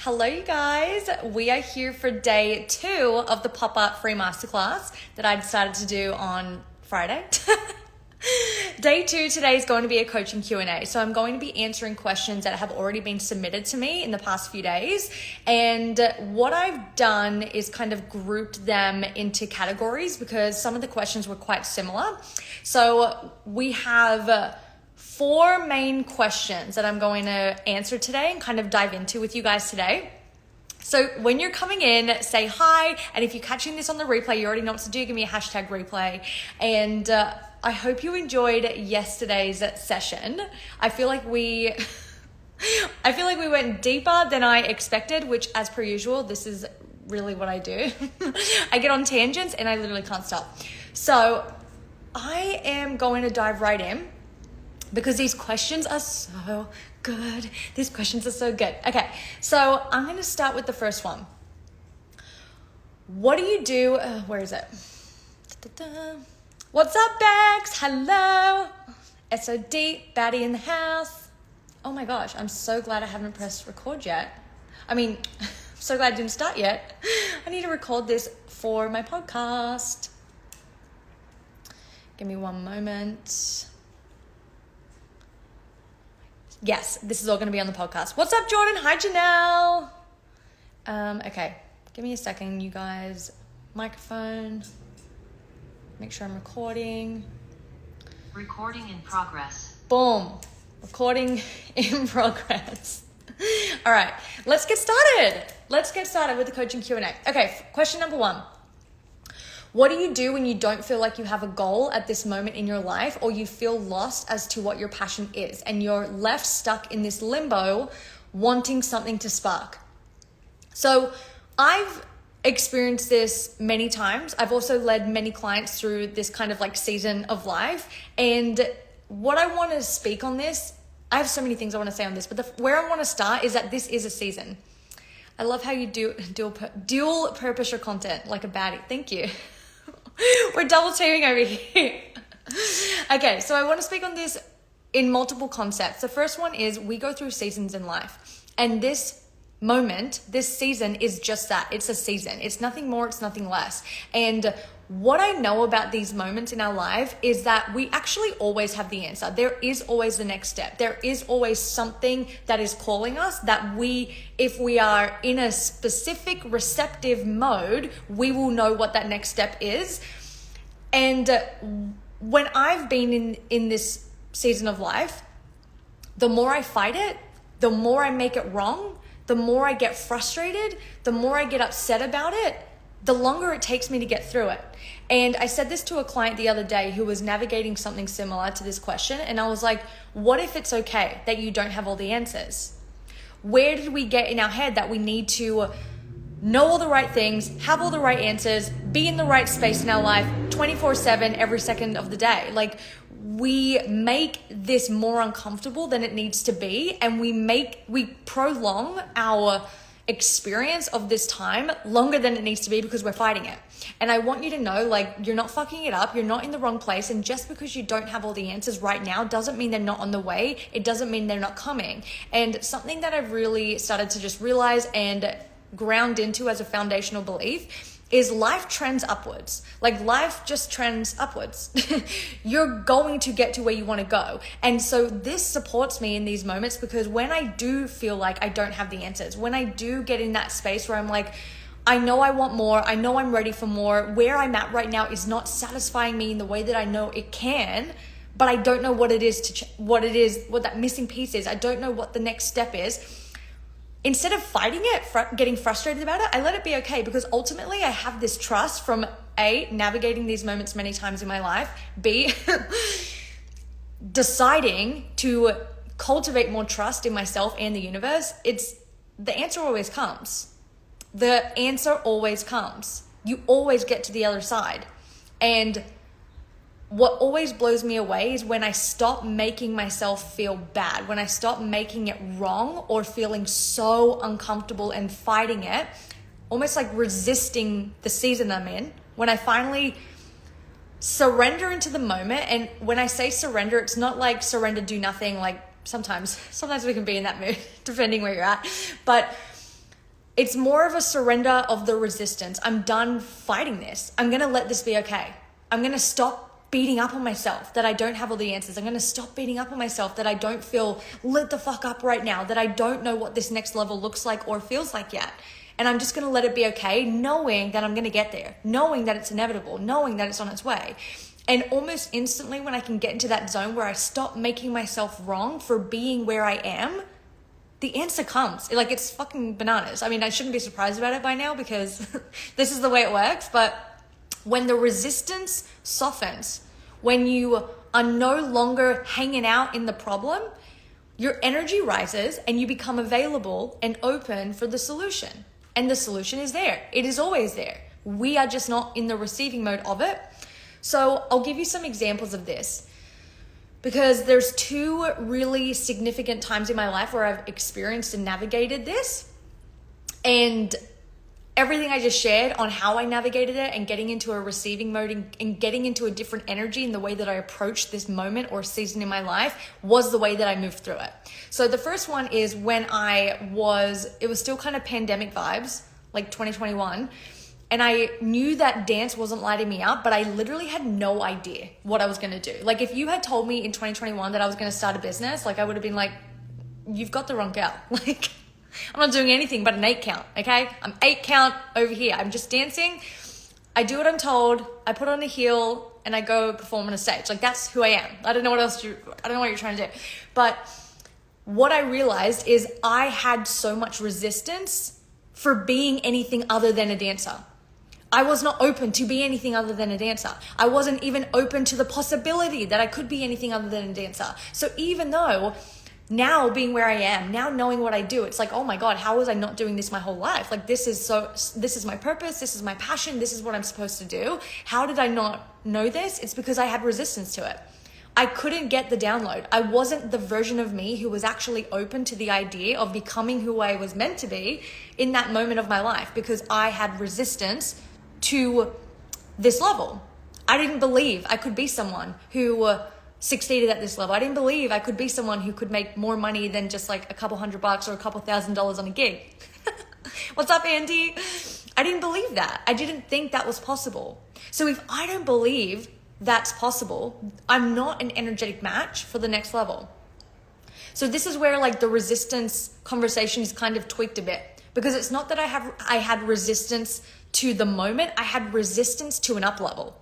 Hello, you guys. We are here for day 2 of the pop-up free masterclass that I decided to do on Friday. Day 2 today is going to be a coaching Q&A. So I'm going to be answering questions that have already been submitted to me in the past few days. And what I've done is kind of grouped them into categories because some of the questions were quite similar. So we have 4 main questions that I'm going to answer today and kind of dive into with you guys today. So when you're coming in, say hi. And if you're catching this on the replay, you already know what to do. Give me a hashtag replay. And I hope you enjoyed yesterday's session. I feel like we went deeper than I expected, which as per usual, this is really what I do. I get on tangents and I literally can't stop. So I am going to dive right in, because these questions are so good. These questions are so good. Okay, so I'm going to start with the first one. What do you do? Where is it? What's up, Bex? Hello. SOD, baddie in the house. Oh my gosh, I'm so glad I haven't pressed record yet. I'm so glad I didn't start yet. I need to record this for my podcast. Give me one moment. Yes, this is all going to be on the podcast. What's up, Jordan? Hi, Janelle. Okay, give me a second, you guys. Microphone. Make sure I'm recording. Recording in progress. Boom. Recording in progress. All right, let's get started. Let's get started with the coaching Q&A. Okay, question number 1. What do you do when you don't feel like you have a goal at this moment in your life, or you feel lost as to what your passion is and you're left stuck in this limbo wanting something to spark? So I've experienced this many times. I've also led many clients through this kind of like season of life. And what I want to speak on this, I have so many things I want to say on this, but where I want to start is that this is a season. I love how you do dual purpose your content like a baddie. Thank you. We're double teaming over here. Okay, so I want to speak on this in multiple concepts. The first one is we go through seasons in life. And this moment, this season is just that. It's a season. It's nothing more, it's nothing less. And what I know about these moments in our life is that we actually always have the answer. There is always the next step. There is always something that is calling us that if we are in a specific receptive mode, we will know what that next step is. And when I've been in this season of life, the more I fight it, the more I make it wrong, the more I get frustrated, the more I get upset about it, the longer it takes me to get through it. And I said this to a client the other day who was navigating something similar to this question. And I was like, what if it's okay that you don't have all the answers? Where did we get in our head that we need to know all the right things, have all the right answers, be in the right space in our life 24/7 every second of the day? Like, we make this more uncomfortable than it needs to be. And we prolong our experience of this time longer than it needs to be because we're fighting it. And I want you to know, like, you're not fucking it up. You're not in the wrong place. And just because you don't have all the answers right now doesn't mean they're not on the way. It doesn't mean they're not coming. And something that I've really started to just realize and ground into as a foundational belief is life trends upwards. Like, life just trends upwards. You're going to get to where you want to go. And so this supports me in these moments, because when I do feel like I don't have the answers, when I do get in that space where I'm like, I know I want more, I know I'm ready for more, where I'm at right now is not satisfying me in the way that I know it can, but I don't know what it is what that missing piece is. I don't know what the next step is. Instead of fighting it, getting frustrated about it, I let it be okay, because ultimately I have this trust from A, navigating these moments many times in my life, B, deciding to cultivate more trust in myself and the universe. The answer always comes. The answer always comes. You always get to the other side. And what always blows me away is when I stop making myself feel bad, when I stop making it wrong or feeling so uncomfortable and fighting it, almost like resisting the season I'm in, when I finally surrender into the moment. And when I say surrender, it's not like surrender, do nothing. Like sometimes we can be in that mood, depending where you're at. But It's more of a surrender of the resistance. I'm done fighting this. I'm going to let this be okay. I'm going to stop beating up on myself that I don't have all the answers. I'm going to stop beating up on myself that I don't feel lit the fuck up right now, that I don't know what this next level looks like or feels like yet. And I'm just going to let it be okay, knowing that I'm going to get there, knowing that it's inevitable, knowing that it's on its way. And almost instantly when I can get into that zone where I stop making myself wrong for being where I am, the answer comes. Like, it's fucking bananas. I mean, I shouldn't be surprised about it by now because this is the way it works. But when the resistance softens, when you are no longer hanging out in the problem, your energy rises and you become available and open for the solution. And the solution is there. It is always there. We are just not in the receiving mode of it. So I'll give you some examples of this, because there's two really significant times in my life where I've experienced and navigated this. And everything I just shared on how I navigated it and getting into a receiving mode and getting into a different energy in the way that I approached this moment or season in my life was the way that I moved through it. So the first one is when it was still kind of pandemic vibes, like 2021. And I knew that dance wasn't lighting me up, but I literally had no idea what I was going to do. Like, if you had told me in 2021 that I was going to start a business, like, I would have been like, you've got the wrong girl. Like, I'm not doing anything but an 8 count, okay? I'm 8 count over here. I'm just dancing. I do what I'm told. I put on a heel and I go perform on a stage. Like, that's who I am. I don't know what you're trying to do. But what I realized is I had so much resistance for being anything other than a dancer. I was not open to be anything other than a dancer. I wasn't even open to the possibility that I could be anything other than a dancer. So even though now being where I am, now knowing what I do, it's like, oh my God, how was I not doing this my whole life? Like, this is my purpose. This is my passion. This is what I'm supposed to do. How did I not know this? It's because I had resistance to it. I couldn't get the download. I wasn't the version of me who was actually open to the idea of becoming who I was meant to be in that moment of my life, because I had resistance to this level. I didn't believe I could be someone who succeeded at this level. I didn't believe I could be someone who could make more money than just like a couple $100 or a couple $1,000 on a gig. What's up, Andy? I didn't believe that. I didn't think that was possible. So if I don't believe that's possible, I'm not an energetic match for the next level. So this is where like the resistance conversation is kind of tweaked a bit, because it's not that I had resistance to the moment. I had resistance to an up level.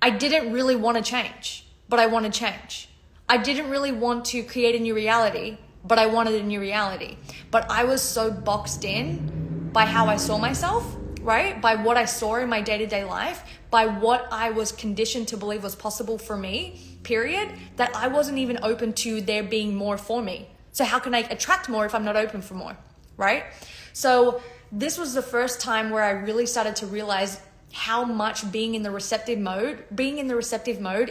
I didn't really want to change, but I want to change. I didn't really want to create a new reality, but I wanted a new reality. But I was so boxed in by how I saw myself, right? By what I saw in my day-to-day life, by what I was conditioned to believe was possible for me, period, that I wasn't even open to there being more for me. So how can I attract more if I'm not open for more, right? So this was the first time where I really started to realize how much being in the receptive mode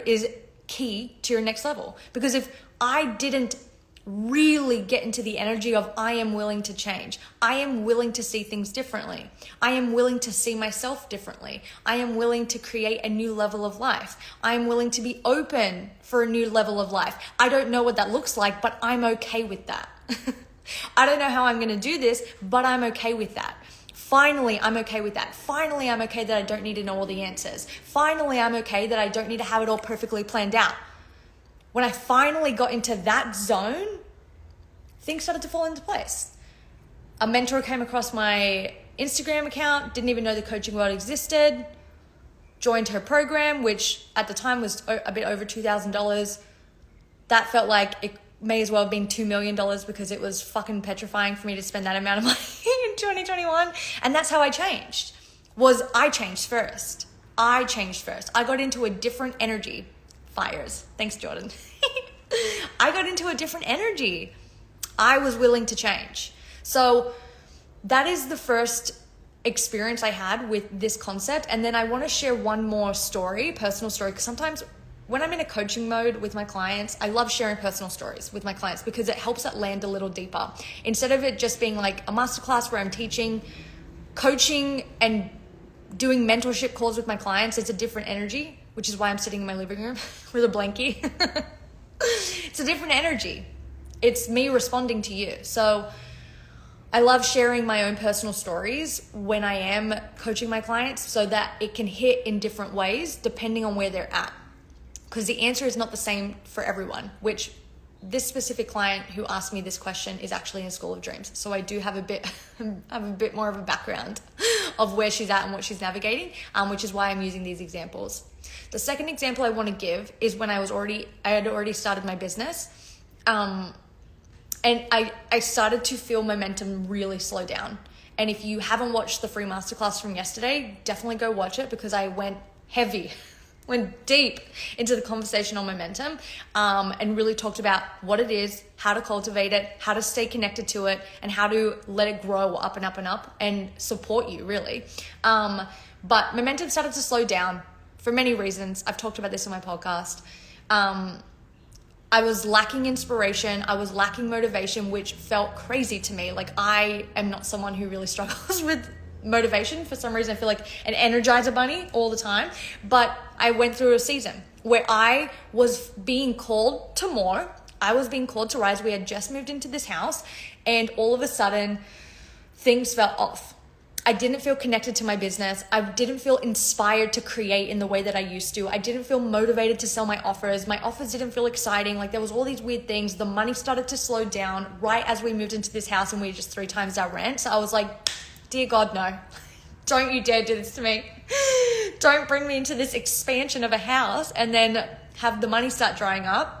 is key to your next level. Because if I didn't really get into the energy of I am willing to change, I am willing to see things differently, I am willing to see myself differently, I am willing to create a new level of life, I am willing to be open for a new level of life. I don't know what that looks like, but I'm okay with that. I don't know how I'm going to do this, but I'm okay with that. Finally, I'm okay with that. Finally, I'm okay that I don't need to know all the answers. Finally, I'm okay that I don't need to have it all perfectly planned out. When I finally got into that zone, things started to fall into place. A mentor came across my Instagram account, didn't even know the coaching world existed, joined her program, which at the time was a bit over $2,000. That felt like it may as well have been $2 million because it was fucking petrifying for me to spend that amount of money in 2021. And that's how I changed. I changed first. I got into a different energy. Fires. Thanks, Jordan. I got into a different energy. I was willing to change. So that is the first experience I had with this concept. And then I want to share one more story, personal story, because sometimes when I'm in a coaching mode with my clients, I love sharing personal stories with my clients because it helps it land a little deeper. Instead of it just being like a masterclass where I'm teaching, coaching, and doing mentorship calls with my clients, it's a different energy, which is why I'm sitting in my living room with a blankie. It's a different energy. It's me responding to you. So I love sharing my own personal stories when I am coaching my clients so that it can hit in different ways depending on where they're at. Because the answer is not the same for everyone, which this specific client who asked me this question is actually in School of Dreams. So I do have a bit more of a background of where she's at and what she's navigating, which is why I'm using these examples. The second example I want to give is when I had already started my business. And I started to feel momentum really slow down. And if you haven't watched the free masterclass from yesterday, definitely go watch it because I went deep into the conversation on momentum, and really talked about what it is, how to cultivate it, how to stay connected to it, and how to let it grow up and up and up and support you really. But momentum started to slow down for many reasons. I've talked about this in my podcast. I was lacking inspiration. I was lacking motivation, which felt crazy to me. Like, I am not someone who really struggles with motivation. For some reason, I feel like an Energizer bunny all the time. But I went through a season where I was being called to more. I was being called to rise. We had just moved into this house, and all of a sudden, things felt off. I didn't feel connected to my business. I didn't feel inspired to create in the way that I used to. I didn't feel motivated to sell my offers. My offers didn't feel exciting. Like, there was all these weird things. The money started to slow down right as we moved into this house and we just 3 times our rent. So I was like, dear God, no. Don't you dare do this to me. Don't bring me into this expansion of a house and then have the money start drying up.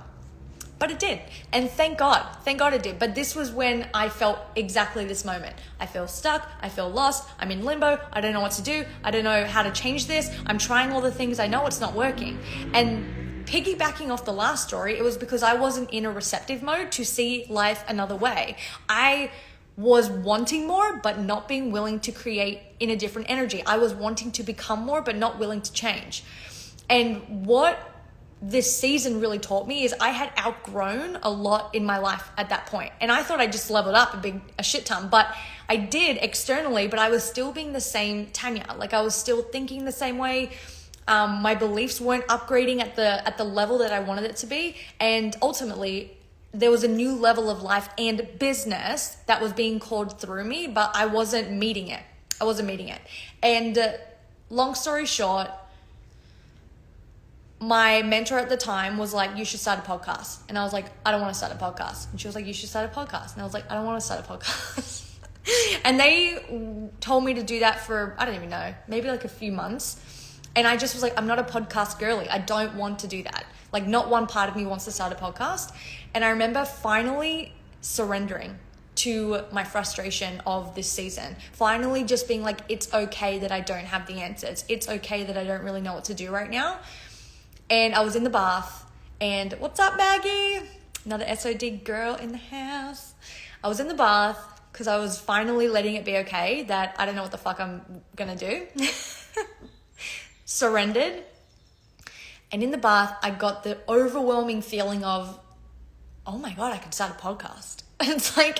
But it did. And thank God it did. But this was when I felt exactly this moment. I feel stuck. I feel lost. I'm in limbo. I don't know what to do. I don't know how to change this. I'm trying all the things. I know it's not working. And piggybacking off the last story, it was because I wasn't in a receptive mode to see life another way. I was wanting more, but not being willing to create in a different energy. I was wanting to become more, but not willing to change. And what this season really taught me is I had outgrown a lot in my life at that point. And I thought I just leveled up a shit ton, but I did externally, but I was still being the same Tanya. Like, I was still thinking the same way. My beliefs weren't upgrading at the level that I wanted it to be. And ultimately, there was a new level of life and business that was being called through me, but I wasn't meeting it. And long story short, my mentor at the time was like, you should start a podcast. And I was like, I don't want to start a podcast. And she was like, you should start a podcast. And I was like, I don't want to start a podcast. And they told me to do that for, I don't even know, maybe like a few months. And I just was like, I'm not a podcast girly. I don't want to do that. Like, not one part of me wants to start a podcast. And I remember finally surrendering to my frustration of this season. Finally just being like, it's okay that I don't have the answers. It's okay that I don't really know what to do right now. And I was in the bath, and what's up, Maggie? Another SOD girl in the house. I was in the bath because I was finally letting it be okay that I don't know what the fuck I'm gonna do. Surrendered. And in the bath, I got the overwhelming feeling of, oh my God, I could start a podcast. And it's like,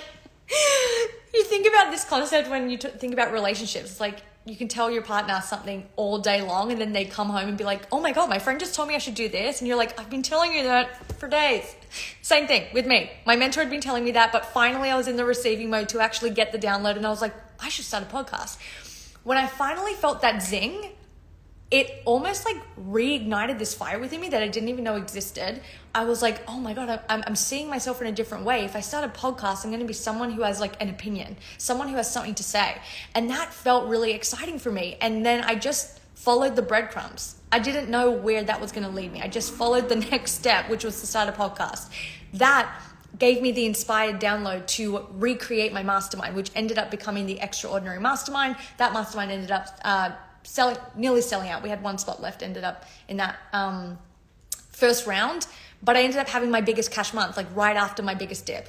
you think about this concept when you think about relationships. It's like, you can tell your partner something all day long, and then they come home and be like, oh my God, my friend just told me I should do this. And you're like, I've been telling you that for days. Same thing with me. My mentor had been telling me that, but finally I was in the receiving mode to actually get the download. And I was like, I should start a podcast. When I finally felt that zing, it almost like reignited this fire within me that I didn't even know existed. I was like, oh my God, I'm seeing myself in a different way. If I start a podcast, I'm going to be someone who has like an opinion, someone who has something to say. And that felt really exciting for me. And then I just followed the breadcrumbs. I didn't know where that was going to lead me. I just followed the next step, which was to start a podcast. That gave me the inspired download to recreate my mastermind, which ended up becoming the Extraordinary Mastermind. That mastermind ended up nearly selling out. We had one spot left, ended up in that first round, but I ended up having my biggest cash month, like right after my biggest dip.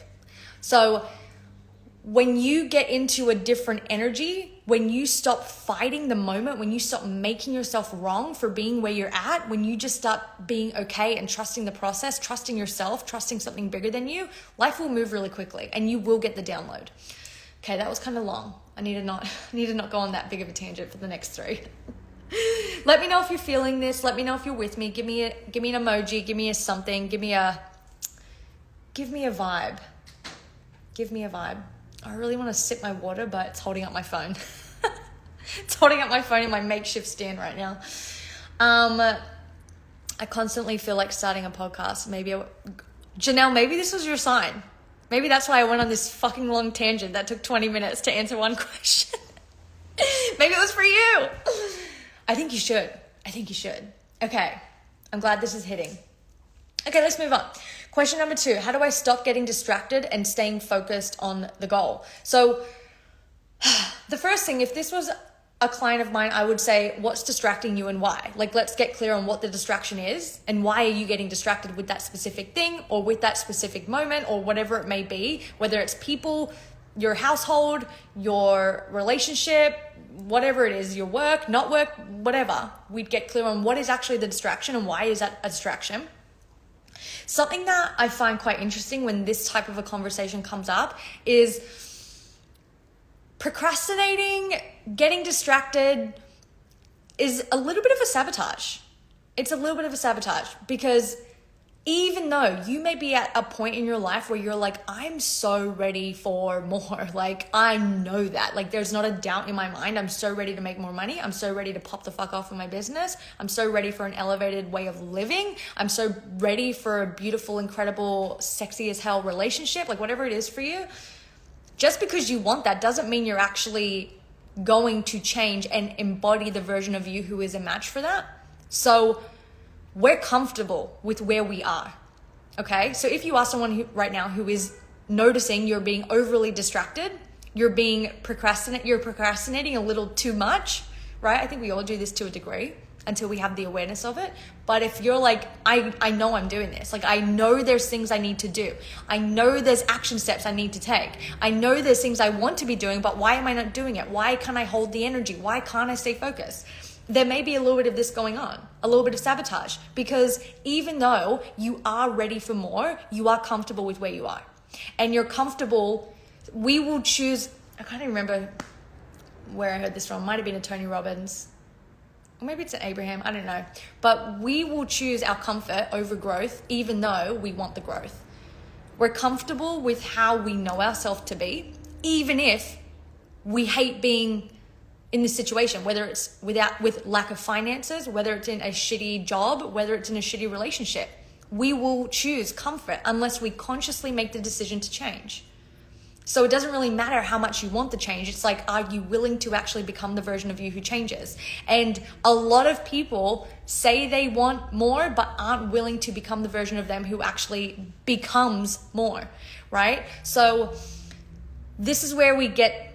So when you get into a different energy, when you stop fighting the moment, when you stop making yourself wrong for being where you're at, when you just start being okay and trusting the process, trusting yourself, trusting something bigger than you, life will move really quickly and you will get the download. Okay, that was kind of long. I need to not go on that big of a tangent for the next 3. Let me know if you're feeling this. Let me know if you're with me. Give me an emoji. Give me a something. Give me a vibe. Give me a vibe. I really want to sip my water, but it's holding up my phone. It's holding up my phone in my makeshift stand right now. I constantly feel like starting a podcast. Janelle, maybe this was your sign. Maybe that's why I went on this fucking long tangent that took 20 minutes to answer one question. Maybe it was for you. I think you should. Okay. I'm glad this is hitting. Okay, let's move on. Question number 2. How do I stop getting distracted and staying focused on the goal? So the first thing, if this was a client of mine, I would say, what's distracting you and why? Like, let's get clear on what the distraction is and why are you getting distracted with that specific thing or with that specific moment or whatever it may be, whether it's people, your household, your relationship, whatever it is, your work, not work, whatever. We'd get clear on what is actually the distraction and why is that a distraction. Something that I find quite interesting when this type of a conversation comes up is procrastinating, getting distracted is a little bit of a sabotage. It's a little bit of a sabotage because even though you may be at a point in your life where you're like, I'm so ready for more. Like, I know that. Like, there's not a doubt in my mind. I'm so ready to make more money. I'm so ready to pop the fuck off in my business. I'm so ready for an elevated way of living. I'm so ready for a beautiful, incredible, sexy as hell relationship. Like, whatever it is for you. Just because you want that doesn't mean you're actually going to change and embody the version of you who is a match for that. So we're comfortable with where we are. Okay. So if you are someone right now who is noticing you're being overly distracted, you're procrastinating a little too much, right? I think we all do this to a degree until we have the awareness of it. But if you're like, I know I'm doing this. Like, I know there's things I need to do. I know there's action steps I need to take. I know there's things I want to be doing, but why am I not doing it? Why can't I hold the energy? Why can't I stay focused? There may be a little bit of this going on, a little bit of sabotage, because even though you are ready for more, you are comfortable with where you are. And you're comfortable, we will choose, I can't even remember where I heard this from. Might have been a Tony Robbins. Or maybe it's an Abraham, I don't know. But we will choose our comfort over growth, even though we want the growth. We're comfortable with how we know ourselves to be, even if we hate being in this situation, whether it's with lack of finances, whether it's in a shitty job, whether it's in a shitty relationship. We will choose comfort unless we consciously make the decision to change. So it doesn't really matter how much you want the change. It's like, are you willing to actually become the version of you who changes? And a lot of people say they want more, but aren't willing to become the version of them who actually becomes more, right? So this is where we get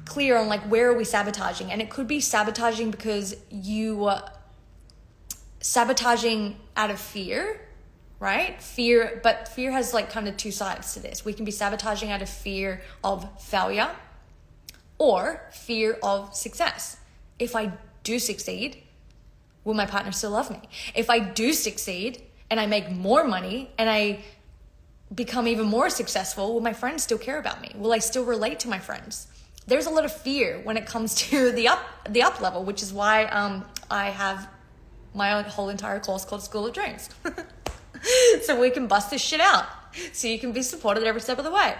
clear on like, where are we sabotaging? And it could be sabotaging because you sabotaging out of fear, right? But fear has like kind of two sides to this. We can be sabotaging out of fear of failure or fear of success. If I do succeed, will my partner still love me? If I do succeed and I make more money and I become even more successful, will my friends still care about me? Will I still relate to my friends? There's a lot of fear when it comes to the up level, which is why I have my own whole entire course called School of Dreams. So we can bust this shit out. So you can be supported every step of the way.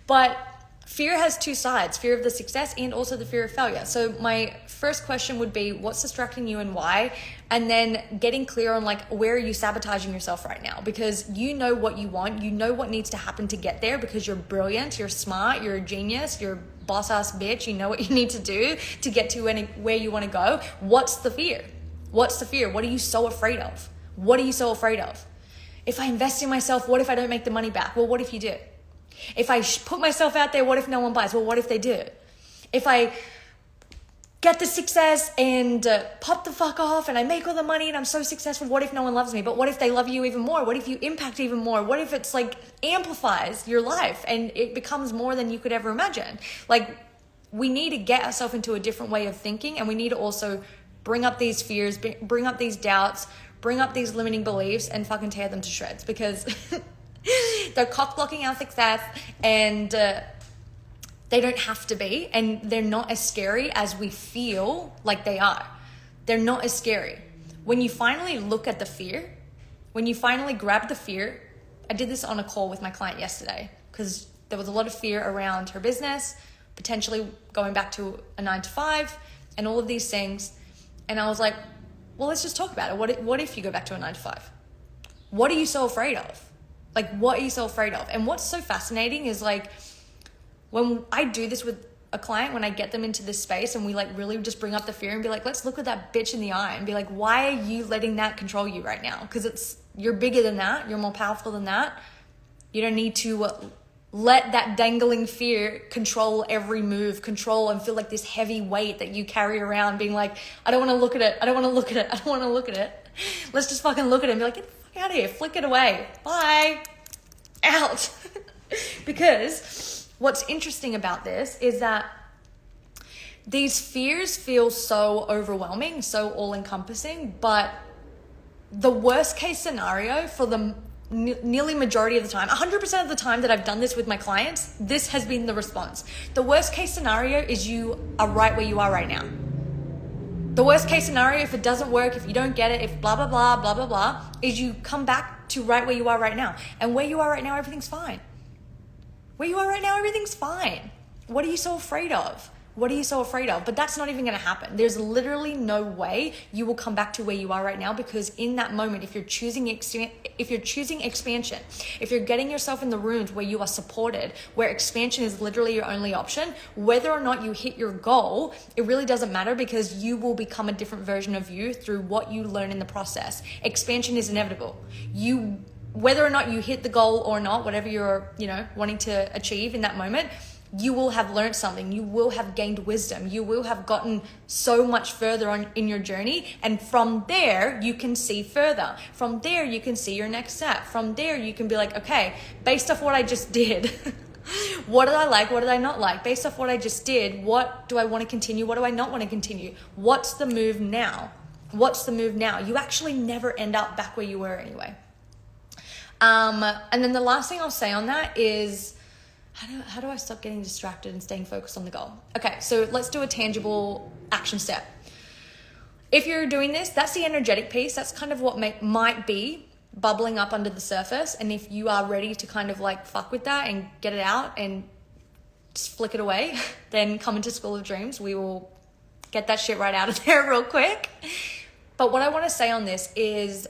But fear has two sides, fear of the success and also the fear of failure. So my first question would be, what's distracting you and why? And then getting clear on like, where are you sabotaging yourself right now? Because you know what you want. You know what needs to happen to get there because you're brilliant, you're smart, you're a genius, you're a boss ass bitch. You know what you need to do to get to where you want to go. What's the fear? What's the fear? What are you so afraid of? What are you so afraid of? If I invest in myself, what if I don't make the money back? Well, what if you do? If I put myself out there, what if no one buys? Well, what if they do? If I get the success and pop the fuck off and I make all the money and I'm so successful, what if no one loves me? But what if they love you even more? What if you impact even more? What if it's like amplifies your life and it becomes more than you could ever imagine? Like, we need to get ourselves into a different way of thinking, and we need to also bring up these fears, bring up these doubts, bring up these limiting beliefs and fucking tear them to shreds, because they're cock-blocking our success, and they don't have to be, and they're not as scary as we feel like they are. They're not as scary. When you finally look at the fear, when you finally grab the fear, I did this on a call with my client yesterday because there was a lot of fear around her business, potentially going back to a 9 to 5 and all of these things. And I was like, well, let's just talk about it. What if you go back to a 9 to 5? What are you so afraid of? Like, what are you so afraid of? And what's so fascinating is like, when I do this with a client, when I get them into this space and we like really just bring up the fear and be like, let's look at that bitch in the eye and be like, why are you letting that control you right now? Because you're bigger than that. You're more powerful than that. You don't need to let that dangling fear control every move, control and feel like this heavy weight that you carry around being like, I don't want to look at it. I don't want to look at it. I don't want to look at it. Let's just fucking look at it and be like, get the fuck out of here. Flick it away. Bye. Out. Because what's interesting about this is that these fears feel so overwhelming, so all-encompassing, but the worst case scenario for the nearly majority of the time, 100% of the time that I've done this with my clients, this has been the response. The worst case scenario is you are right where you are right now. The worst case scenario, if it doesn't work, if you don't get it, if blah, blah, blah, blah, blah, blah, is you come back to right where you are right now. And where you are right now, everything's fine. Where you are right now, everything's fine. What are you so afraid of? What are you so afraid of? But that's not even going to happen. There's literally no way you will come back to where you are right now, because in that moment, if you're choosing expansion, if you're getting yourself in the rooms where you are supported, where expansion is literally your only option, whether or not you hit your goal, it really doesn't matter, because you will become a different version of you through what you learn in the process. Expansion is inevitable. Whether or not you hit the goal or not, whatever you're, wanting to achieve in that moment, you will have learned something. You will have gained wisdom. You will have gotten so much further on in your journey. And from there, you can see further. From there, you can see your next step. From there, you can be like, okay, based off what I just did, what did I like? What did I not like? Based off what I just did, what do I want to continue? What do I not want to continue? What's the move now? What's the move now? You actually never end up back where you were anyway. And then the last thing I'll say on that is, how do I stop getting distracted and staying focused on the goal? Okay, so let's do a tangible action step. If you're doing this, that's the energetic piece. That's kind of what might be bubbling up under the surface. And if you are ready to kind of like fuck with that and get it out and just flick it away, then come into School of Dreams. We will get that shit right out of there real quick. But what I want to say on this is,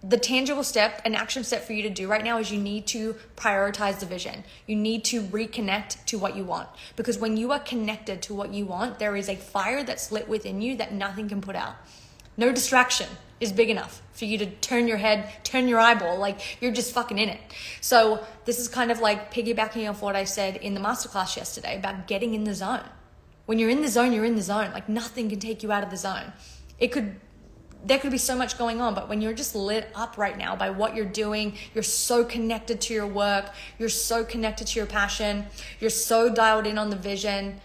the tangible step, an action step for you to do right now, is you need to prioritize the vision. You need to reconnect to what you want. Because when you are connected to what you want, there is a fire that's lit within you that nothing can put out. No distraction is big enough for you to turn your head, turn your eyeball, like you're just fucking in it. So this is kind of like piggybacking off what I said in the masterclass yesterday about getting in the zone. When you're in the zone, you're in the zone. Like nothing can take you out of the zone. There could be so much going on, but when you're just lit up right now by what you're doing, you're so connected to your work, you're so connected to your passion, you're so dialed in on the vision.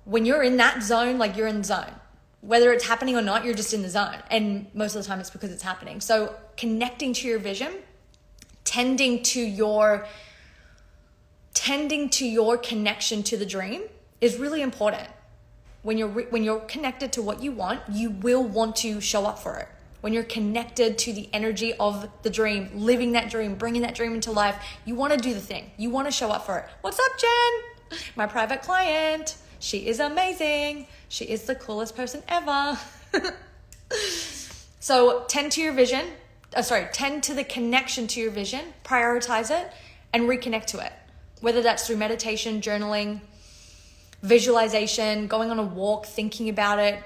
When you're in that zone, like you're in the zone. Whether it's happening or not, you're just in the zone. And most of the time it's because it's happening. So connecting to your vision, tending to your connection to the dream is really important. When you're connected to what you want, you will want to show up for it. When you're connected to the energy of the dream, living that dream, bringing that dream into life, you want to do the thing. You want to show up for it. What's up, Jen? My private client. She is amazing. She is the coolest person ever. So tend to your vision. Tend to the connection to your vision. Prioritize it and reconnect to it. Whether that's through meditation, journaling, visualization, going on a walk, thinking about it.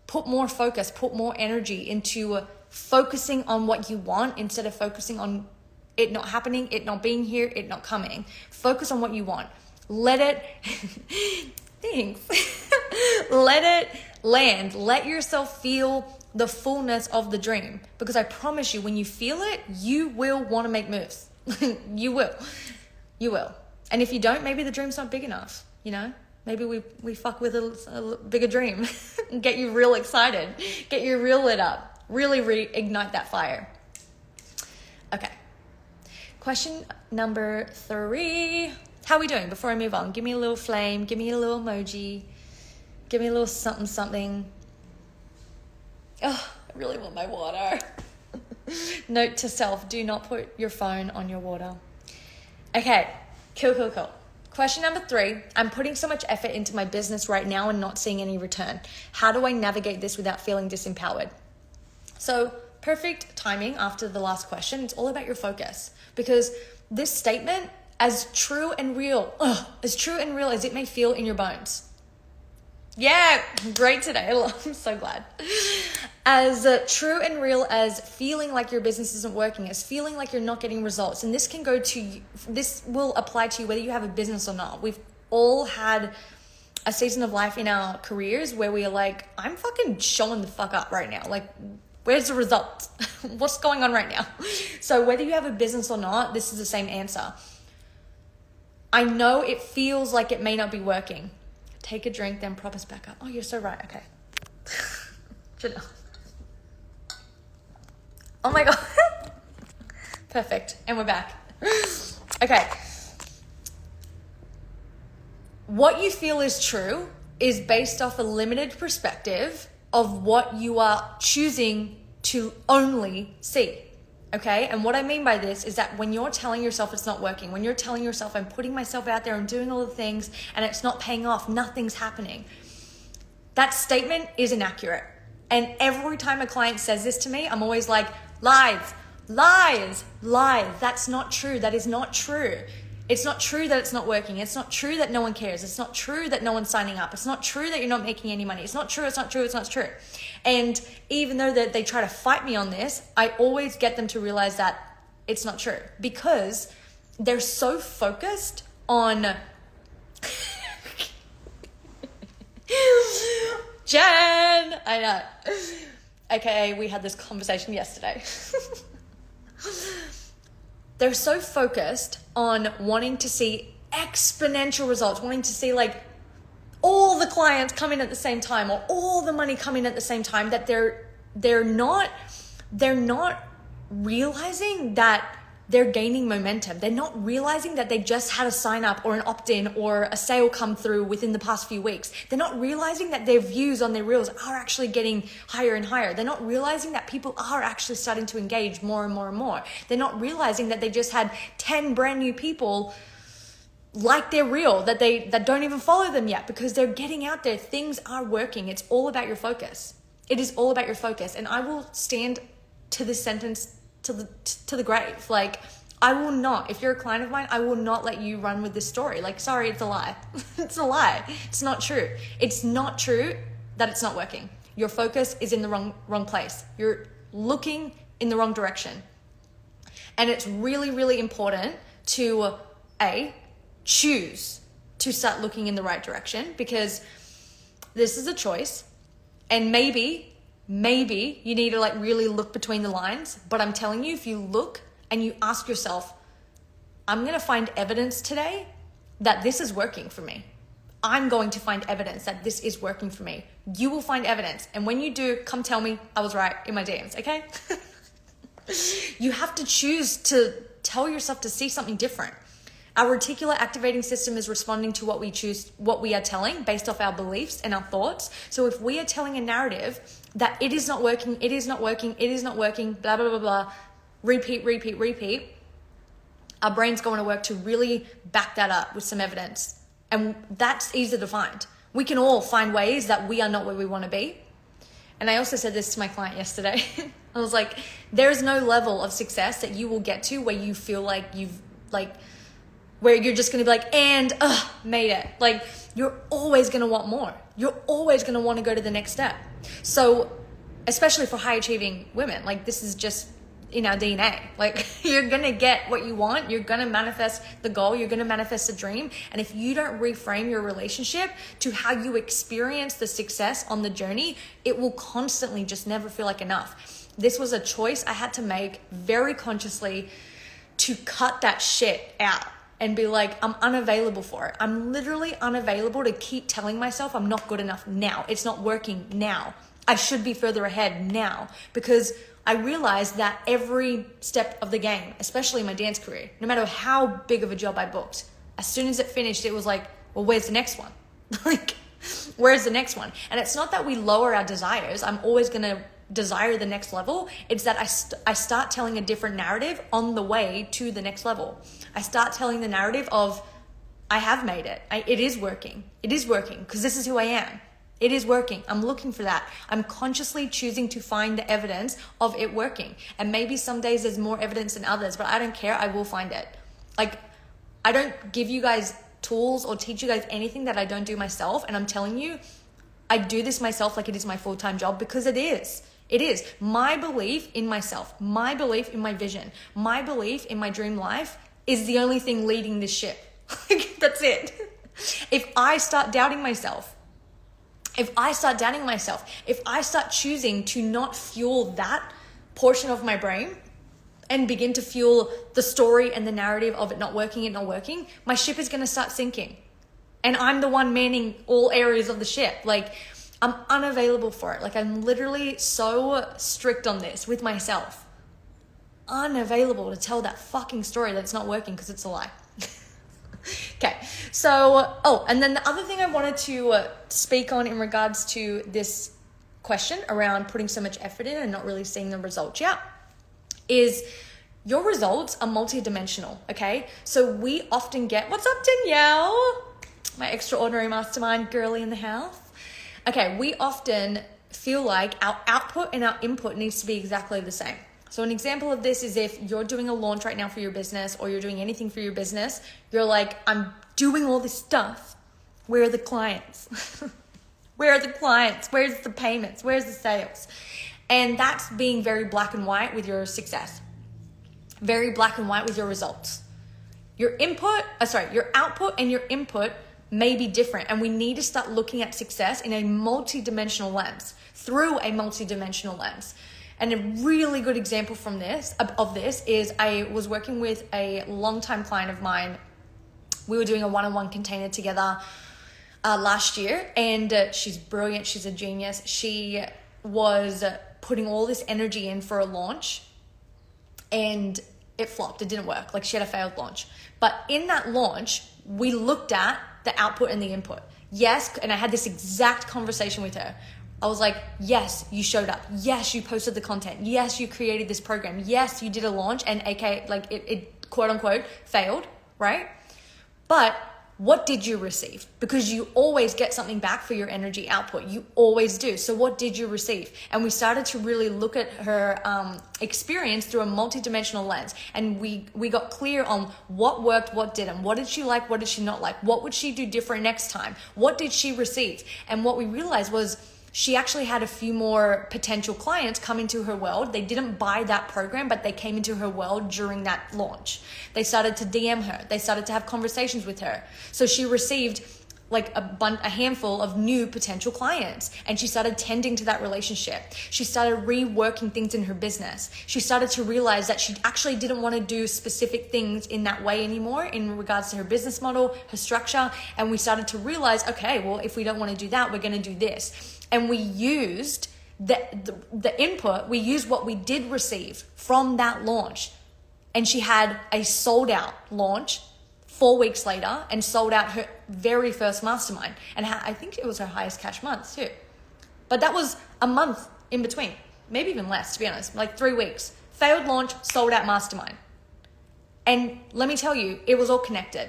Put more focus, put more energy into focusing on what you want instead of focusing on it not happening, it not being here, it not coming. Focus on what you want. Let it, thanks. Let it land. Let yourself feel the fullness of the dream. Because I promise you, when you feel it, you will want to make moves. You will. And if you don't, maybe the dream's not big enough, Maybe we fuck with a bigger dream and get you real excited, get you real lit up, really reignite that fire. Okay. Question number 3. How are we doing before I move on? Give me a little flame, give me a little emoji, give me a little something. Oh, I really want my water. Note to self, do not put your phone on your water. Okay. Cool. Question number 3, I'm putting so much effort into my business right now and not seeing any return. How do I navigate this without feeling disempowered? So perfect timing after the last question. It's all about your focus, because this statement, as true and real as it may feel in your bones. Yeah, great today. I'm so glad. As true and real as feeling like your business isn't working, as feeling like you're not getting results. And this will apply to you whether you have a business or not. We've all had a season of life in our careers where we are like, I'm fucking showing the fuck up right now. Like, where's the result? What's going on right now? So whether you have a business or not, this is the same answer. I know it feels like it may not be working. Take a drink, then prop us back up. Oh, you're so right. Okay. Janelle. Oh my God. Perfect. And we're back. Okay. What you feel is true is based off a limited perspective of what you are choosing to only see. Okay? And what I mean by this is that when you're telling yourself it's not working, when you're telling yourself I'm putting myself out there and doing all the things and it's not paying off, nothing's happening, that statement is inaccurate. And every time a client says this to me, I'm always like, lies. That's not true. That is not true. It's not true that it's not working. It's not true that no one cares. It's not true that no one's signing up. It's not true that you're not making any money. It's not true. And even though that they try to fight me on this, I always get them to realize that it's not true, because they're so focused on Jen, I know. Okay, we had this conversation yesterday. They're so focused on wanting to see exponential results, wanting to see like all the clients come in at the same time or all the money come in at the same time, that they're not realizing that they're gaining momentum. They're not realizing that they just had a sign up or an opt-in or a sale come through within the past few weeks. They're not realizing that their views on their reels are actually getting higher and higher. They're not realizing that people are actually starting to engage more and more and more. They're not realizing that they just had 10 brand new people like their reel that don't even follow them yet, because they're getting out there. Things are working. It's all about your focus. It is all about your focus. And I will stand to this sentence to the grave. Like, I will not, if you're a client of mine, I will not let you run with this story. Like, sorry, it's a lie. It's a lie. It's not true. It's not true that it's not working. Your focus is in the wrong place. You're looking in the wrong direction. And it's really, really important to choose to start looking in the right direction, because this is a choice. And maybe you need to like really look between the lines. But I'm telling you, if you look and you ask yourself, I'm going to find evidence today that this is working for me. I'm going to find evidence that this is working for me. You will find evidence. And when you do, come tell me I was right in my DMs, okay? You have to choose to tell yourself to see something different. Our reticular activating system is responding to what we are telling based off our beliefs and our thoughts. So if we are telling a narrative that it is not working, blah, blah, blah, blah, repeat, our brain's going to work to really back that up with some evidence. And that's easy to find. We can all find ways that we are not where we want to be. And I also said this to my client yesterday. I was like, there's no level of success that you will get to where you feel like where you're just going to be like, and made it. Like, you're always going to want more. You're always going to want to go to the next step. So, especially for high achieving women, like, this is just in our DNA. Like, you're going to get what you want. You're going to manifest the goal. You're going to manifest the dream. And if you don't reframe your relationship to how you experience the success on the journey, it will constantly just never feel like enough. This was a choice I had to make very consciously to cut that shit out. And be like, I'm unavailable for it. I'm literally unavailable to keep telling myself I'm not good enough now. It's not working now. I should be further ahead now. Because I realized that every step of the game, especially in my dance career, no matter how big of a job I booked, as soon as it finished, it was like, well, where's the next one? Like, where's the next one? And it's not that we lower our desires. I'm always going to desire the next level, it's that I start telling a different narrative on the way to the next level. I start telling the narrative of, I have made it. It is working. It is working because this is who I am. It is working. I'm looking for that. I'm consciously choosing to find the evidence of it working. And maybe some days there's more evidence than others, but I don't care. I will find it. Like, I don't give you guys tools or teach you guys anything that I don't do myself. And I'm telling you, I do this myself like it is my full-time job because it is. It is. My belief in myself, my belief in my vision, my belief in my dream life is the only thing leading this ship. That's it. If I start doubting myself, if I start choosing to not fuel that portion of my brain and begin to fuel the story and the narrative of it not working, my ship is going to start sinking. And I'm the one manning all areas of the ship. Like, I'm unavailable for it. Like, I'm literally so strict on this with myself. Unavailable to tell that fucking story that's not working because it's a lie. Okay, so, and then the other thing I wanted to speak on in regards to this question around putting so much effort in and not really seeing the results yet is your results are multidimensional, okay? So we often get, what's up, Danielle? My extraordinary mastermind girly in the house. Okay, we often feel like our output and our input needs to be exactly the same. So an example of this is if you're doing a launch right now for your business or you're doing anything for your business, you're like, I'm doing all this stuff. Where are the clients? Where are the clients? Where's the payments? Where's the sales? And that's being very black and white with your success. Very black and white with your results. Your output and your input may be different. And we need to start looking at success in a multi-dimensional lens, through a multi-dimensional lens. And a really good example of this is I was working with a longtime client of mine. We were doing a one-on-one container together last year, and she's brilliant. She's a genius. She was putting all this energy in for a launch, and it flopped. It didn't work. Like, she had a failed launch. But in that launch, we looked at the output and the input. Yes, and I had this exact conversation with her. I was like, yes, you showed up. Yes, you posted the content. Yes, you created this program. Yes, you did a launch and it quote unquote failed, right? But what did you receive? Because you always get something back for your energy output. You always do. So what did you receive? And we started to really look at her experience through a multidimensional lens. And we got clear on what worked, what didn't. What did she like? What did she not like? What would she do different next time? What did she receive? And what we realized was she actually had a few more potential clients come into her world. They didn't buy that program, but they came into her world during that launch. They started to DM her. They started to have conversations with her. So she received like a handful of new potential clients, and she started tending to that relationship. She started reworking things in her business. She started to realize that she actually didn't want to do specific things in that way anymore in regards to her business model, her structure. And we started to realize, okay, well, if we don't want to do that, we're going to do this. And we used the input, we used what we did receive from that launch. And she had a sold out launch 4 weeks later and sold out her very first mastermind. And I think it was her highest cash month too. But that was a month in between, maybe even less, to be honest, like 3 weeks. Failed launch, sold out mastermind. And let me tell you, it was all connected.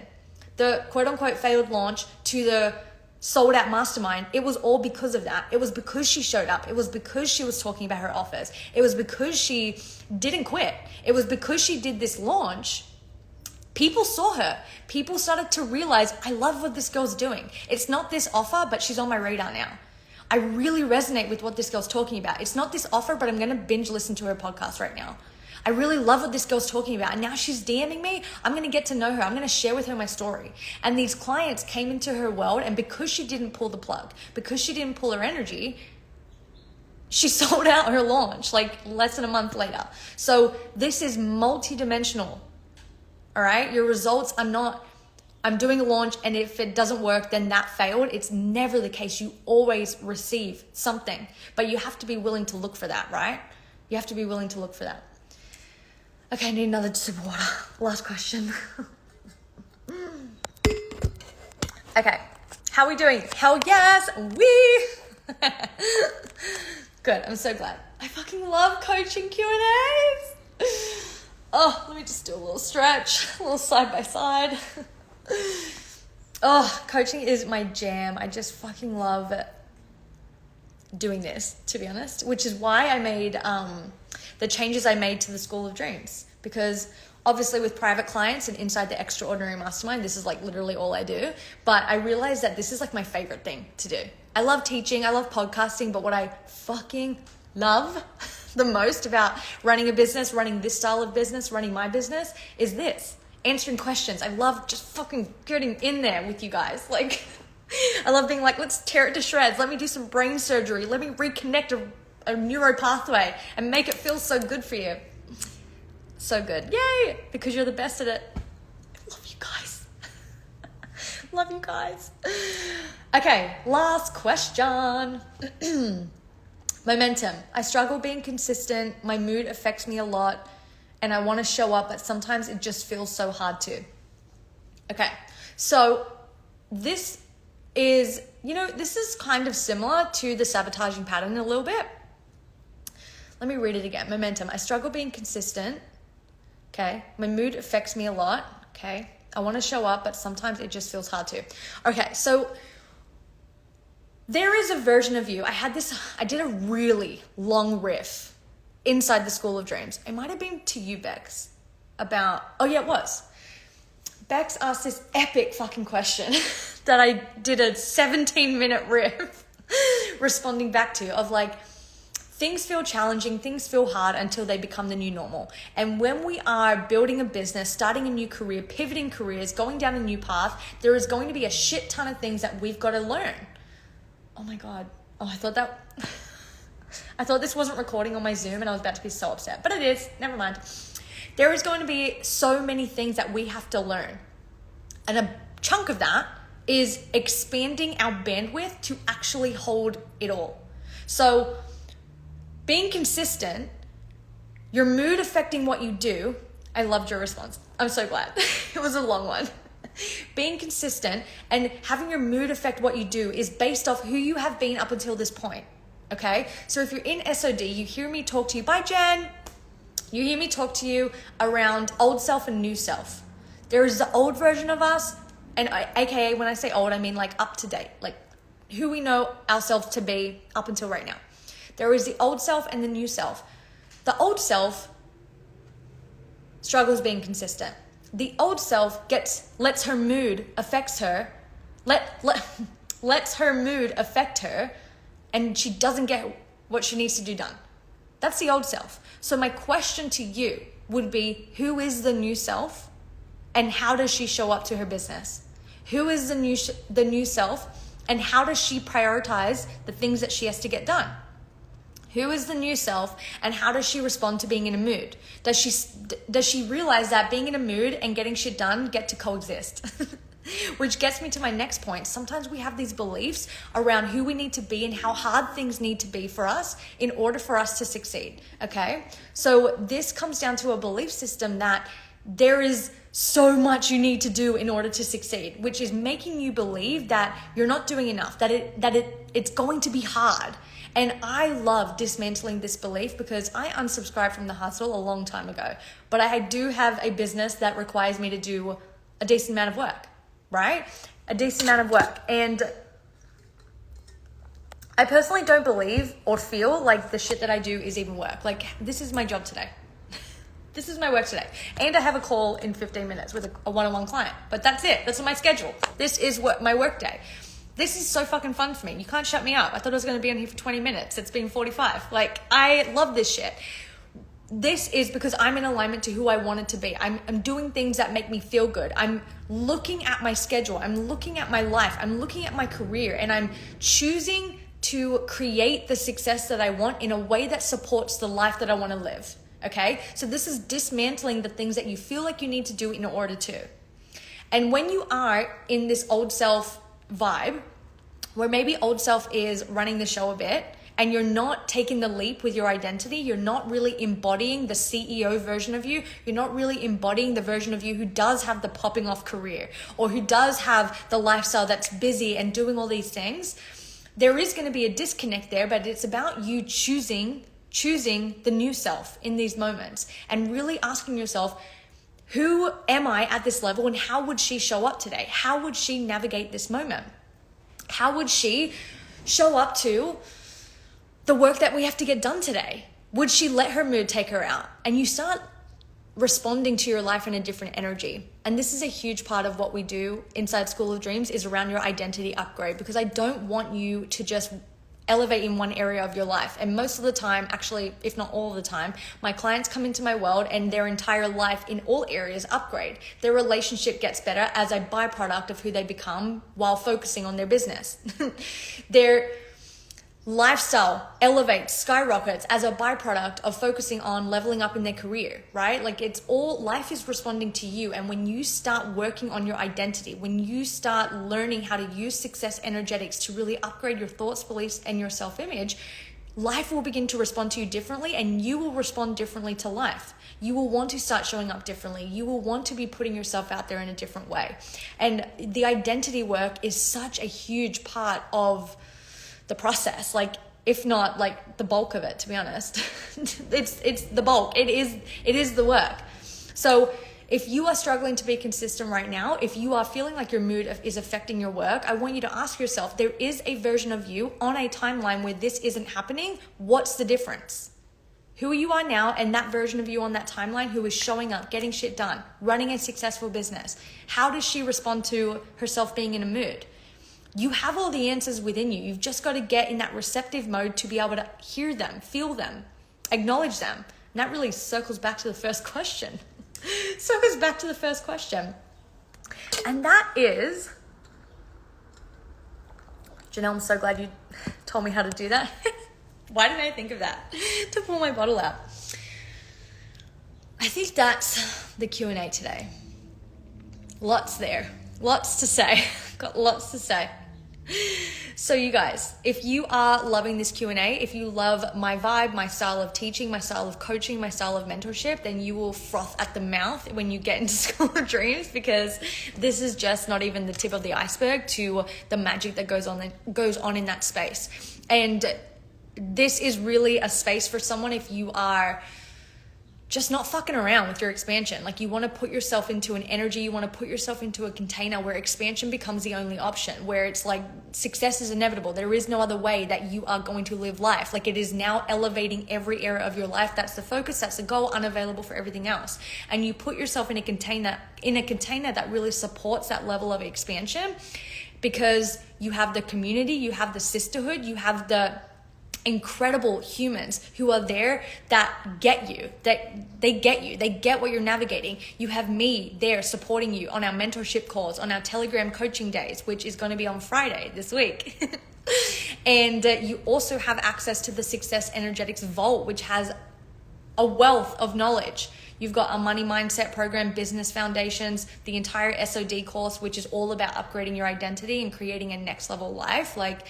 The quote unquote failed launch to the sold out mastermind, it was all because of that. It was because she showed up. It was because she was talking about her offers. It was because she didn't quit. It was because she did this launch. People saw her. People started to realize, I love what this girl's doing. It's not this offer, but she's on my radar now. I really resonate with what this girl's talking about. It's not this offer, but I'm going to binge listen to her podcast right now. I really love what this girl's talking about. And now she's DMing me. I'm going to get to know her. I'm going to share with her my story. And these clients came into her world. And because she didn't pull the plug, because she didn't pull her energy, she sold out her launch like less than a month later. So this is multidimensional. All right. Your results, I'm doing a launch, and if it doesn't work, then that failed. It's never the case. You always receive something, but you have to be willing to look for that, right? You have to be willing to look for that. Okay, I need another sip of water. Last question. Okay, how are we doing? Hell yes, Good. I'm so glad. I fucking love coaching Q&As. Oh, let me just do a little stretch, a little side by side. Oh, coaching is my jam. I just fucking love doing this, to be honest, which is why I made the changes I made to the School of Dreams, because obviously with private clients and inside the Extraordinary Mastermind, this is like literally all I do. But I realized that this is like my favorite thing to do. I love teaching, I love podcasting, but what I fucking love the most about running a business, running this style of business, running my business is this, answering questions. I love just fucking getting in there with you guys. Like, I love being like, let's tear it to shreds. Let me do some brain surgery. Let me reconnect a neuro pathway and make it feel so good for you. So good. Yay! Because you're the best at it. I love you guys. Love you guys. Okay, last question. Momentum. I struggle being consistent. My mood affects me a lot and I want to show up, but sometimes it just feels so hard to. Okay, so this is, this is kind of similar to the sabotaging pattern a little bit. Let me read it again. Momentum. I struggle being consistent. Okay. My mood affects me a lot. Okay. I want to show up, but sometimes it just feels hard to. Okay. So there is a version of you. I did a really long riff inside the School of Dreams. It might have been to you, Bex, about, oh yeah, it was. Bex asked this epic fucking question that I did a 17-minute riff responding back to, of like, things feel challenging, things feel hard until they become the new normal. And when we are building a business, starting a new career, pivoting careers, going down a new path, there is going to be a shit ton of things that we've got to learn. Oh my God. Oh, I thought this wasn't recording on my Zoom and I was about to be so upset, but it is. Never mind. There is going to be so many things that we have to learn. And a chunk of that is expanding our bandwidth to actually hold it all. So being consistent, your mood affecting what you do. I loved your response. I'm so glad. It was a long one. Being consistent and having your mood affect what you do is based off who you have been up until this point. Okay? So if you're in SOD, you hear me talk to you. Bye, Jen. You hear me talk to you around old self and new self. There is the old version of us, and AKA when I say old, I mean like up to date, like who we know ourselves to be up until right now. There is the old self and the new self. The old self struggles being consistent. The old self lets her mood affect her, lets her mood affect her, and she doesn't get what she needs to do done. That's the old self. So my question to you would be, who is the new self and how does she show up to her business? Who is the new self and how does she prioritize the things that she has to get done? Who is the new self and how does she respond to being in a mood? Does she realize that being in a mood and getting shit done get to coexist? Which gets me to my next point. Sometimes we have these beliefs around who we need to be and how hard things need to be for us in order for us to succeed. Okay? So this comes down to a belief system that there is so much you need to do in order to succeed, which is making you believe that you're not doing enough, that it's going to be hard. And I love dismantling this belief because I unsubscribed from the hustle a long time ago. But I do have a business that requires me to do a decent amount of work, right? A decent amount of work. And I personally don't believe or feel like the shit that I do is even work. Like, this is my job today. This is my work today. And I have a call in 15 minutes with a one-on-one client. But that's it. That's on my schedule. This is my work day. This is so fucking fun for me. You can't shut me up. I thought I was going to be on here for 20 minutes. It's been 45. Like, I love this shit. This is because I'm in alignment to who I want it to be. I'm doing things that make me feel good. I'm looking at my schedule. I'm looking at my life. I'm looking at my career. And I'm choosing to create the success that I want in a way that supports the life that I want to live. Okay? So this is dismantling the things that you feel like you need to do in order to. And when you are in this old self vibe, where maybe old self is running the show a bit and you're not taking the leap with your identity, you're not really embodying the CEO version of you, you're not really embodying the version of you who does have the popping off career or who does have the lifestyle that's busy and doing all these things, there is going to be a disconnect there, but it's about you choosing the new self in these moments and really asking yourself, who am I at this level and how would she show up today? How would she navigate this moment? How would she show up to the work that we have to get done today? Would she let her mood take her out? And you start responding to your life in a different energy. And this is a huge part of what we do inside School of Dreams, is around your identity upgrade, because I don't want you to just elevate in one area of your life. And most of the time, actually, if not all of the time, my clients come into my world and their entire life in all areas upgrade. Their relationship gets better as a byproduct of who they become while focusing on their business. Their lifestyle elevates, skyrockets as a byproduct of focusing on leveling up in their career, right? Like, it's all, life is responding to you. And when you start working on your identity, when you start learning how to use success energetics to really upgrade your thoughts, beliefs, and your self-image, life will begin to respond to you differently, and you will respond differently to life. You will want to start showing up differently. You will want to be putting yourself out there in a different way. And the identity work is such a huge part of the process, like, if not like the bulk of it, to be honest. it's the bulk. It is the work. So if you are struggling to be consistent right now, if you are feeling like your mood is affecting your work, I want you to ask yourself, there is a version of you on a timeline where this isn't happening. What's the difference? Who you are now and that version of you on that timeline who is showing up, getting shit done, running a successful business. How does she respond to herself being in a mood? You have all the answers within you. You've just got to get in that receptive mode to be able to hear them, feel them, acknowledge them. And that really circles back to the first question. And that is, Janelle, I'm so glad you told me how to do that. Why didn't I think of that? To pull my bottle out. I think that's the Q&A today. Lots there. Lots to say. Got lots to say. So you guys, if you are loving this Q&A, if you love my vibe, my style of teaching, my style of coaching, my style of mentorship, then you will froth at the mouth when you get into School of Dreams, because this is just not even the tip of the iceberg to the magic that goes on in that space. And this is really a space for someone if you are just not fucking around with your expansion. Like, you want to put yourself into an energy, you want to put yourself into a container where expansion becomes the only option, where it's like success is inevitable. There is no other way that you are going to live life. Like, it is now elevating every area of your life. That's the focus, that's the goal, unavailable for everything else. And you put yourself in a container that really supports that level of expansion, because you have the community, you have the sisterhood, you have the incredible humans who are there that get you, they get what you're navigating. You have me there supporting you on our mentorship calls, on our Telegram coaching days, which is going to be on Friday this week. And you also have access to the Success Energetics Vault, which has a wealth of knowledge. You've got a money mindset program, business foundations, the entire SOD course, which is all about upgrading your identity and creating a next level life. Like,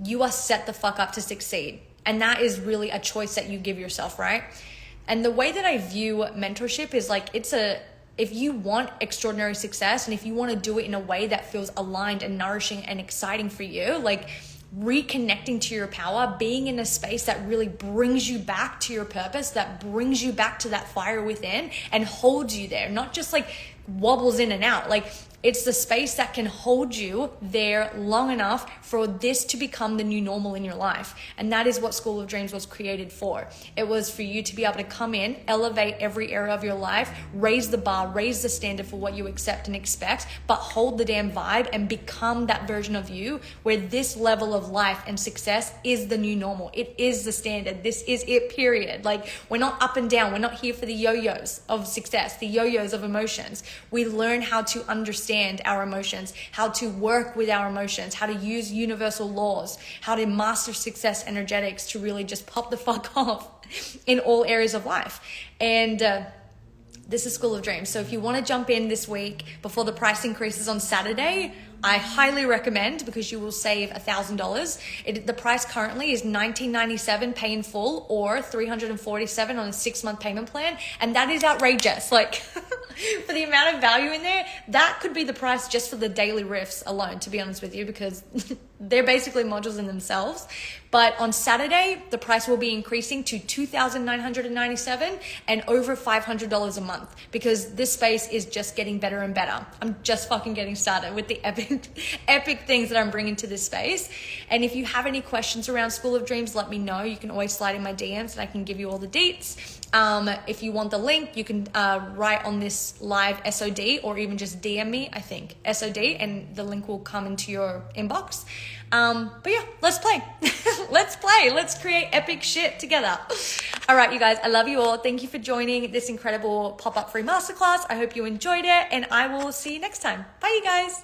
you are set the fuck up to succeed. And that is really a choice that you give yourself, right? And the way that I view mentorship is like, if you want extraordinary success and if you want to do it in a way that feels aligned and nourishing and exciting for you, like reconnecting to your power, being in a space that really brings you back to your purpose, that brings you back to that fire within and holds you there, not just like wobbles in and out. Like, it's the space that can hold you there long enough for this to become the new normal in your life. And that is what School of Dreams was created for. It was for you to be able to come in, elevate every area of your life, raise the bar, raise the standard for what you accept and expect, but hold the damn vibe and become that version of you where this level of life and success is the new normal. It is the standard. This is it, period. Like, we're not up and down. We're not here for the yo-yos of success, the yo-yos of emotions. We learn how to understand our emotions, how to work with our emotions, how to use universal laws, how to master success energetics to really just pop the fuck off in all areas of life. And this is School of Dreams. So if you want to jump in this week before the price increases on Saturday, I highly recommend, because you will save $1,000. The price currently is $19.97 pay in full, or $347 on a 6-month payment plan. And that is outrageous. Like, for the amount of value in there, that could be the price just for the daily riffs alone, to be honest with you, because they're basically modules in themselves. But on Saturday, the price will be increasing to $2,997 and over $500 a month, because this space is just getting better and better. I'm just fucking getting started with the epic things that I'm bringing to this space. And if you have any questions around School of Dreams, let me know. You can always slide in my DMs and I can give you all the deets. If you want the link, you can write on this live SOD or even just DM me, I think, SOD, and the link will come into your inbox. But yeah, let's play. Let's play. Let's create epic shit together. All right, you guys, I love you all. Thank you for joining this incredible pop-up free masterclass. I hope you enjoyed it, and I will see you next time. Bye, you guys.